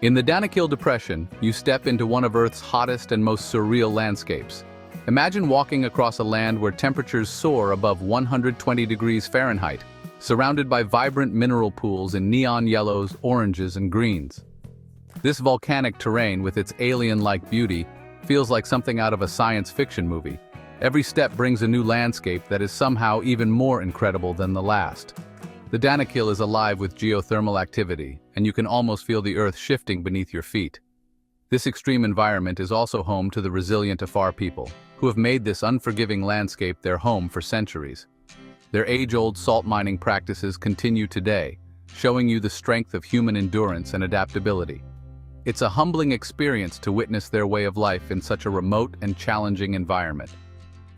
In the Danakil Depression, you step into one of Earth's hottest and most surreal landscapes. Imagine walking across a land where temperatures soar above 120 degrees Fahrenheit, surrounded by vibrant mineral pools in neon yellows, oranges, and greens. This volcanic terrain, with its alien-like beauty, feels like something out of a science fiction movie. Every step brings a new landscape that is somehow even more incredible than the last. The Danakil is alive with geothermal activity, and you can almost feel the earth shifting beneath your feet. This extreme environment is also home to the resilient Afar people, who have made this unforgiving landscape their home for centuries. Their age-old salt mining practices continue today, showing you the strength of human endurance and adaptability. It's a humbling experience to witness their way of life in such a remote and challenging environment.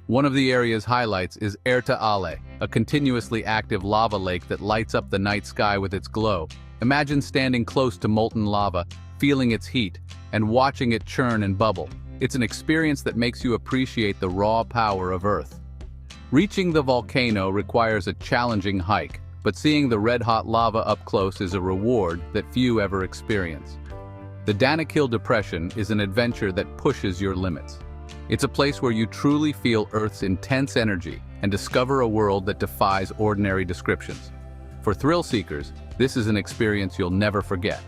One of the area's highlights is Erta Ale, a continuously active lava lake that lights up the night sky with its glow. Imagine standing close to molten lava, feeling its heat, and watching it churn and bubble. It's an experience that makes you appreciate the raw power of Earth. Reaching the volcano requires a challenging hike, but seeing the red-hot lava up close is a reward that few ever experience. The Danakil Depression is an adventure that pushes your limits. It's a place where you truly feel Earth's intense energy and discover a world that defies ordinary descriptions. For thrill seekers, this is an experience you'll never forget.